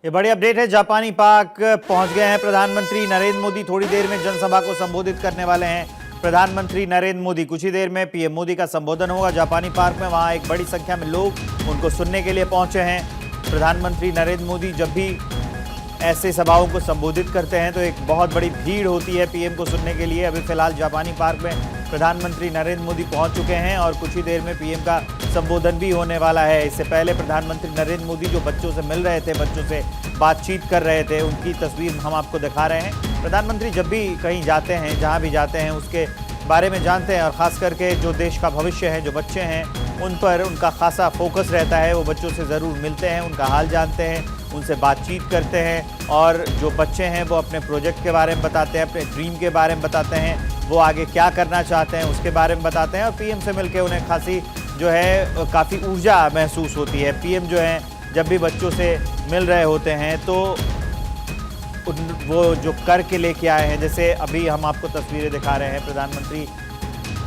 ये बड़ी अपडेट है। जापानी पार्क पहुंच गए हैं प्रधानमंत्री नरेंद्र मोदी। थोड़ी देर में जनसभा को संबोधित करने वाले हैं प्रधानमंत्री नरेंद्र मोदी। कुछ ही देर में पीएम मोदी का संबोधन होगा जापानी पार्क में। वहां एक बड़ी संख्या में लोग उनको सुनने के लिए पहुंचे हैं। प्रधानमंत्री नरेंद्र मोदी जब भी ऐसे सभाओं को संबोधित करते हैं तो एक बहुत बड़ी भीड़ होती है पीएम को सुनने के लिए। अभी फिलहाल जापानी पार्क में प्रधानमंत्री नरेंद्र मोदी पहुंच चुके हैं और कुछ ही देर में पीएम का संबोधन भी होने वाला है। इससे पहले प्रधानमंत्री नरेंद्र मोदी जो बच्चों से मिल रहे थे, बच्चों से बातचीत कर रहे थे, उनकी तस्वीर हम आपको दिखा रहे हैं। प्रधानमंत्री जब भी कहीं जाते हैं, जहाँ भी जाते हैं, उसके बारे में जानते हैं और ख़ास करके जो देश का भविष्य है, जो बच्चे हैं, उन पर उनका खासा फोकस रहता है। वो बच्चों से ज़रूर मिलते हैं, उनका हाल जानते हैं, उनसे बातचीत करते हैं और जो बच्चे हैं वो अपने प्रोजेक्ट के बारे में बताते हैं, अपने ड्रीम के बारे में बताते हैं, वो आगे क्या करना चाहते हैं उसके बारे में बताते हैं। और पीएम से मिलकर उन्हें खासी जो है काफ़ी ऊर्जा महसूस होती है। पीएम जो है जब भी बच्चों से मिल रहे होते हैं तो वो जो करके लेके आए हैं, जैसे अभी हम आपको तस्वीरें दिखा रहे हैं प्रधानमंत्री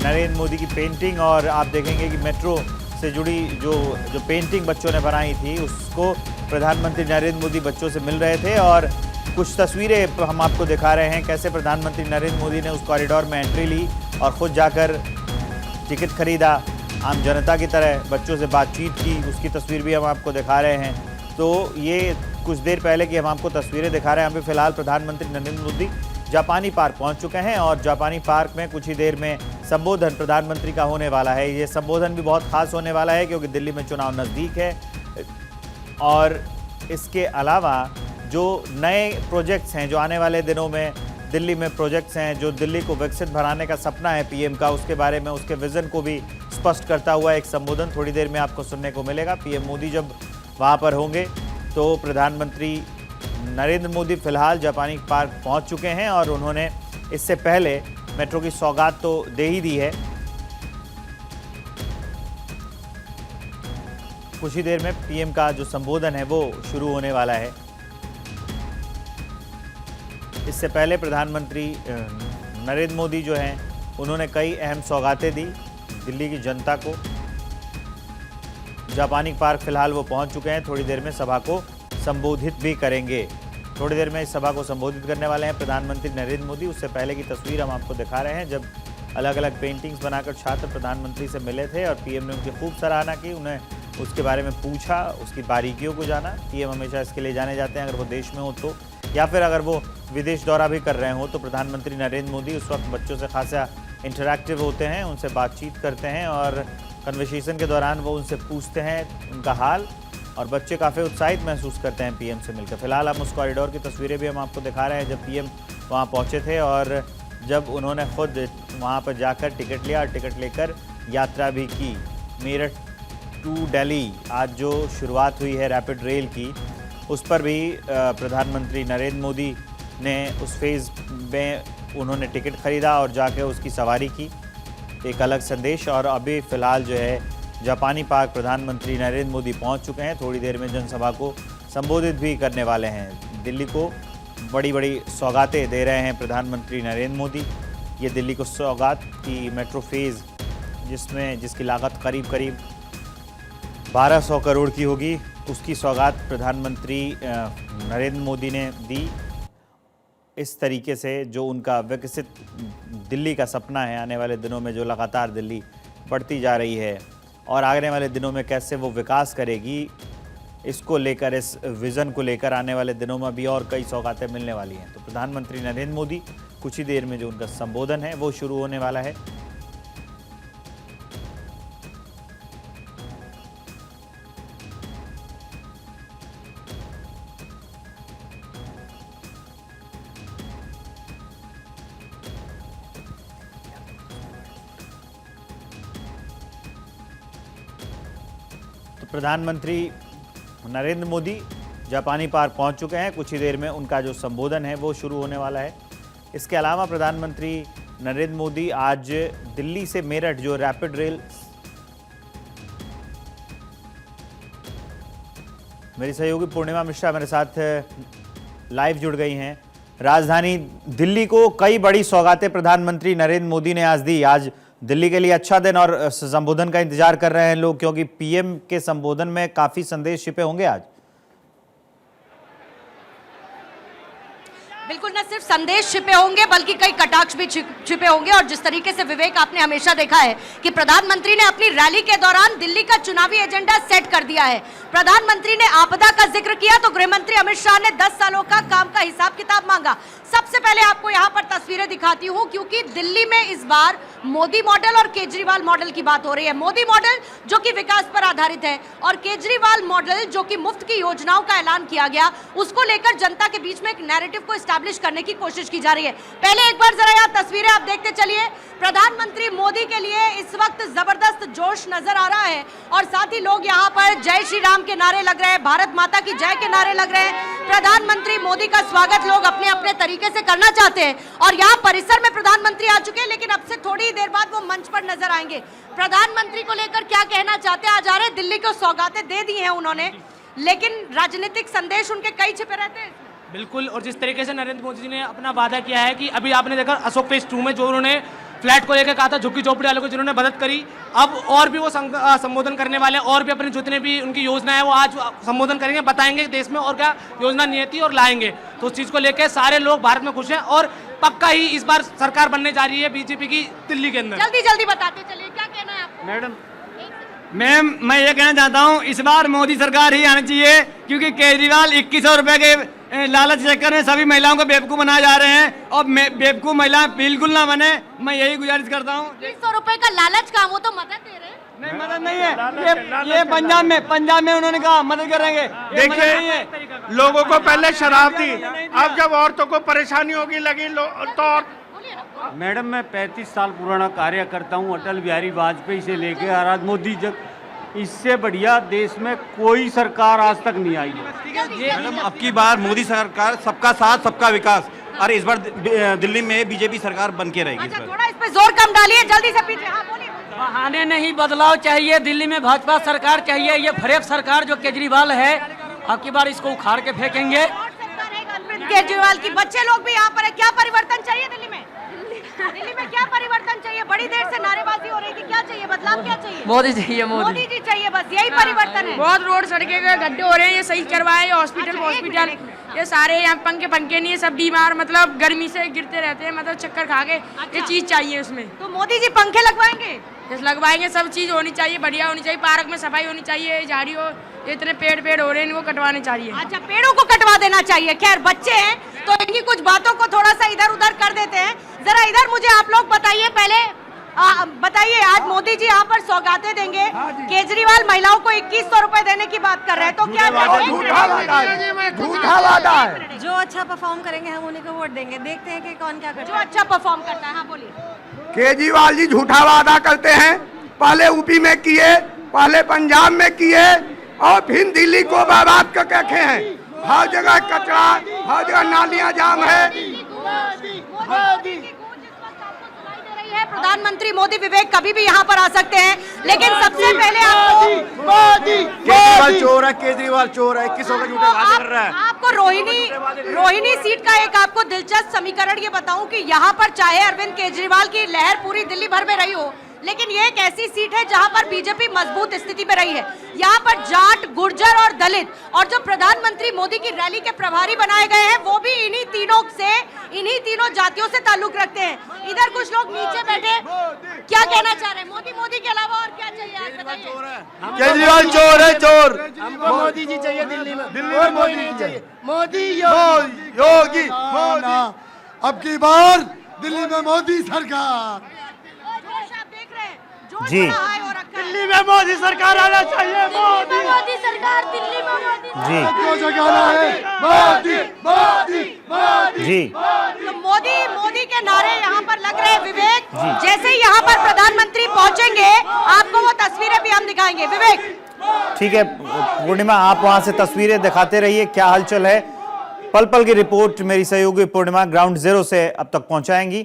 नरेंद्र मोदी की पेंटिंग, और आप देखेंगे कि मेट्रो से जुड़ी जो पेंटिंग बच्चों ने बनाई थी उसको प्रधानमंत्री नरेंद्र मोदी बच्चों से मिल रहे थे। और कुछ तस्वीरें हम आपको दिखा रहे हैं कैसे प्रधानमंत्री नरेंद्र मोदी ने उस कॉरिडोर में एंट्री ली और ख़ुद जाकर टिकट खरीदा, आम जनता की तरह बच्चों से बातचीत की, उसकी तस्वीर भी हम आपको दिखा रहे हैं। तो ये कुछ देर पहले की हम आपको तस्वीरें दिखा रहे हैं। अभी फिलहाल प्रधानमंत्री नरेंद्र मोदी जापानी पार्क पहुंच चुके हैं और जापानी पार्क में कुछ ही देर में संबोधन प्रधानमंत्री का होने वाला है। ये संबोधन भी बहुत खास होने वाला है क्योंकि दिल्ली में चुनाव नज़दीक है और इसके अलावा जो नए प्रोजेक्ट्स हैं, जो आने वाले दिनों में दिल्ली में प्रोजेक्ट्स हैं, जो दिल्ली को विकसित बनाने का सपना है पीएम का, उसके बारे में, उसके विज़न को भी स्पष्ट करता हुआ एक संबोधन थोड़ी देर में आपको सुनने को मिलेगा। पीएम मोदी जब वहाँ पर होंगे तो प्रधानमंत्री नरेंद्र मोदी फिलहाल जापानी पार्क पहुँच चुके हैं और उन्होंने इससे पहले मेट्रो की सौगात तो दे ही दी है। कुछ ही देर में पीएम का जो संबोधन है वो शुरू होने वाला है। इससे पहले प्रधानमंत्री नरेंद्र मोदी जो हैं उन्होंने कई अहम सौगातें दी दिल्ली की जनता को। जापानी पार्क फिलहाल वो पहुंच चुके हैं, थोड़ी देर में सभा को संबोधित भी करेंगे। थोड़ी देर में इस सभा को संबोधित करने वाले हैं प्रधानमंत्री नरेंद्र मोदी। उससे पहले की तस्वीर हम आपको दिखा रहे हैं जब अलग अलग पेंटिंग्स बनाकर छात्र प्रधानमंत्री से मिले थे और पीएम ने उनकी खूब सराहना की, उन्हें उसके बारे में पूछा, उसकी बारीकियों को जाना। पीएम हमेशा इसके लिए जाने जाते हैं, अगर वो देश में हो तो, या फिर अगर वो विदेश दौरा भी कर रहे हो तो प्रधानमंत्री नरेंद्र मोदी उस वक्त बच्चों से खासा इंटरैक्टिव होते हैं, उनसे बातचीत करते हैं और कन्वर्सेशन के दौरान वो उनसे पूछते हैं उनका हाल और बच्चे काफ़ी उत्साहित महसूस करते हैं पीएम से मिलकर। फिलहाल हम उस कॉरिडोर की तस्वीरें भी हम आपको दिखा रहे हैं जब पीएम वहाँ पहुँचे थे और जब उन्होंने खुद वहाँ पर जाकर टिकट लिया और टिकट लेकर यात्रा भी की। मेरठ टू दिल्ली आज जो शुरुआत हुई है रैपिड रेल की, उस पर भी प्रधानमंत्री नरेंद्र मोदी ने उस फेज़ में उन्होंने टिकट ख़रीदा और जाकर उसकी सवारी की, एक अलग संदेश। और अभी फ़िलहाल जो है जापानी पार्क प्रधानमंत्री नरेंद्र मोदी पहुंच चुके हैं, थोड़ी देर में जनसभा को संबोधित भी करने वाले हैं। दिल्ली को बड़ी बड़ी सौगातें दे रहे हैं प्रधानमंत्री नरेंद्र मोदी। ये दिल्ली को सौगात की मेट्रो फेज़ जिसकी लागत करीब 1200 करोड़ की होगी, उसकी सौगात प्रधानमंत्री नरेंद्र मोदी ने दी। इस तरीके से जो उनका विकसित दिल्ली का सपना है, आने वाले दिनों में जो लगातार दिल्ली बढ़ती जा रही है और आने वाले दिनों में कैसे वो विकास करेगी, इसको लेकर, इस विज़न को लेकर आने वाले दिनों में भी और कई सौगातें मिलने वाली हैं। तो प्रधानमंत्री नरेंद्र मोदी कुछ ही देर में जो उनका संबोधन है वो शुरू होने वाला है। तो प्रधानमंत्री नरेंद्र मोदी जापानी पार्क पहुंच चुके हैं, कुछ ही देर में उनका जो संबोधन है वो शुरू होने वाला है। इसके अलावा प्रधानमंत्री नरेंद्र मोदी आज दिल्ली से मेरठ जो रैपिड रेल, मेरी सहयोगी पूर्णिमा मिश्रा मेरे साथ लाइव जुड़ गई हैं। राजधानी दिल्ली को कई बड़ी सौगातें प्रधानमंत्री नरेंद्र मोदी ने आज दी। आज दिल्ली के लिए अच्छा दिन और संबोधन का इंतजार कर रहे हैं लोग, क्योंकि पीएम के संबोधन में काफ़ी संदेश छिपे होंगे आज। बिल्कुल, न सिर्फ संदेश छिपे होंगे बल्कि कई कटाक्ष भी छिपे होंगे। और जिस तरीके से विवेक आपने हमेशा देखा है कि प्रधानमंत्री ने अपनी रैली के दौरान दिल्ली का चुनावी एजेंडा सेट कर दिया है। प्रधानमंत्री ने आपदा का जिक्र किया तो गृह मंत्री अमित शाह ने 10 सालों का काम का हिसाब किताब मांगा। सबसे पहले आपको यहाँ पर तस्वीरें दिखाती हूँ, क्योंकि दिल्ली में इस बार मोदी मॉडल और केजरीवाल मॉडल की बात हो रही है। मोदी मॉडल जो कि विकास पर आधारित है और केजरीवाल मॉडल जो कि मुफ्त की योजनाओं का ऐलान किया गया, उसको लेकर जनता के बीच में एक नैरेटिव को एस्टैब्लिश करने की कोशिश की जा रही है। पहले एक बार जरा यहाँ तस्वीरें आप देखते चलिए। प्रधानमंत्री मोदी के लिए इस वक्त जबरदस्त जोश नजर आ रहा है और साथ ही लोग यहाँ पर जय श्री राम के नारे लग रहे हैं, भारत माता की जय के नारे लग रहे हैं। प्रधानमंत्री मोदी का स्वागत लोग अपने अपने तरीके से करना चाहते हैं और यहाँ परिसर में प्रधानमंत्री आ चुके हैं, लेकिन अब से थोड़ी देर बाद वो मंच पर नजर आएंगे। प्रधानमंत्री को लेकर क्या कहना चाहते हैं? आ जा रहे, दिल्ली को सौगातें दे दी हैं उन्होंने, लेकिन राजनीतिक संदेश उनके कई छिपे रहते हैं। बिल्कुल, और जिस तरीके से नरेंद्र मोदी जी ने अपना वादा किया है कि अभी आपने देखा अशोक फेज 2 में जो उन्होंने फ्लैट को लेकर कहा था, झुग्गी झोपड़ी वालों को जिन्होंने मदद करी, अब और भी वो संबोधन करने वाले, और भी अपने जितने भी उनकी योजना है वो आज संबोधन करेंगे, बताएंगे देश में और क्या योजना नीति और लाएंगे। तो उस चीज़ को लेकर सारे लोग भारत में खुश हैं और पक्का ही इस बार सरकार बनने जा रही है बीजेपी की दिल्ली के अंदर। जल्दी जल्दी बताते चलिए, क्या कहना है आपको? मैम मैं ये कहना चाहता हूँ इस बार मोदी सरकार ही आनी चाहिए, क्योंकि केजरीवाल 2100 रुपए के लालच चक्कर में सभी महिलाओं को बेवकूफ बनाए जा रहे हैं और बेवकूफ महिलाएं बिल्कुल ना बने। मैं यही गुजारिश करता हूँ। 2100 रुपए का लालच का, वो तो मदद दे रहे हैं। नहीं, मदद नहीं है। ये पंजाब में उन्होंने कहा मदद करेंगे। देखिए, लोगों को पहले शराब दी, अब जब औरतों को परेशानी होगी लगी तो मैडम मैं 35 साल पुराना कार्य करता हूँ, अटल बिहारी वाजपेयी से लेके आज मोदी तक। इससे बढ़िया देश में कोई सरकार आज तक नहीं आई है। मैडम अब की बार मोदी सरकार सबका साथ सबका विकास, और इस बार दिल्ली में बीजेपी सरकार बन के रहेगी। अच्छा, थोड़ा इस पे जोर कम डालिए, जल्दी से पीछे। हाँ, बोलिए। बहाने नहीं, बदलाव चाहिए। दिल्ली में भाजपा सरकार चाहिए। ये फरेब सरकार जो केजरीवाल है, अब की बार इसको उखाड़ के फेंकेंगे। केजरीवाल की बच्चे लोग भी यहाँ पर है। क्या परिवर्तन चाहिए दिल्ली में? दिल्ली में क्या परिवर्तन चाहिए? बड़ी देर से नारेबाजी हो रही थी, क्या चाहिए? बदलाव क्या चाहिए? मोदी चाहिए, मोदी जी चाहिए, बस यही परिवर्तन है। बहुत रोड सड़कें के गड्ढे हो रहे हैं, ये सही करवाए। हॉस्पिटल ये सारे यहाँ पंखे नहीं है, सब बीमार, मतलब गर्मी से गिरते रहते हैं, मतलब चक्कर खा के। ये चीज चाहिए उसमें। तो मोदी जी पंखे लगवाएंगे? लगवाएंगे, सब चीज होनी चाहिए, बढ़िया होनी चाहिए। पार्क में सफाई होनी चाहिए, झाड़ी हो, इतने पेड़ हो रहे हैं, इनको कटवाने चाहिए। अच्छा, पेड़ों को कटवा देना चाहिए। खैर, बच्चे हैं तो इनकी कुछ बातों को थोड़ा सा इधर उधर कर देते हैं। जरा इधर मुझे आप लोग बताइए, पहले बताइए, आज मोदी जी यहाँ पर सौगातें देंगे, केजरीवाल महिलाओं को 2100 रुपए देने की बात कर रहे हैं, तो क्या झूठा वादा है। जो अच्छा परफॉर्म करेंगे हम उन्हीं को वोट देंगे। देखते हैं कि कौन क्या करता जो अच्छा परफॉर्म करता है। हाँ, बोलिए। केजरीवाल जी झूठा वादा करते हैं, पहले यूपी में किए, पहले पंजाब में किए और फिर दिल्ली को बर्बाद कर रखे हैं। हर जगह कचरा, हर जगह नालियां जाम है। प्रधानमंत्री मोदी विवेक कभी भी यहाँ पर आ सकते हैं, लेकिन सबसे पहले केजरीवाल चोर है, केजरीवाल चोर है, 2100 का झूठे वादे कर रहा है। आपको रोहिणी सीट का एक आपको दिलचस्प समीकरण ये बताऊं कि यहाँ पर चाहे अरविंद केजरीवाल की लहर पूरी दिल्ली भर में रही हो, लेकिन ये एक ऐसी सीट है जहां पर बीजेपी मजबूत स्थिति में रही है। यहाँ पर जाट, गुर्जर और दलित और जो प्रधानमंत्री मोदी की रैली के प्रभारी बनाए गए हैं, वो भी इन्हीं तीनों जातियों से ताल्लुक रखते हैं। इधर कुछ लोग नीचे बैठे, क्या कहना चाह रहे हैं? मोदी के अलावा और क्या चाहिए? केजरीवाल चोर है, चोर। हमको मोदी जी चाहिए दिल्ली में मोदी जी चाहिए। मोदी योगी। अब की बार दिल्ली में मोदी सरकार। जी, दिल्ली में मोदी सरकार आना चाहिए। मोदी सरकार दिल्ली में जी जी तो मोदी के नारे यहाँ पर लग रहे हैं। विवेक, जैसे ही यहाँ पर प्रधानमंत्री पहुँचेंगे, आपको वो तस्वीरें भी हम दिखाएंगे। विवेक, ठीक है पूर्णिमा, आप वहां से तस्वीरें दिखाते रहिए, क्या हलचल है। पल पल की रिपोर्ट मेरी सहयोगी पूर्णिमा ग्राउंड जीरो से अब तक पहुंचाएंगी।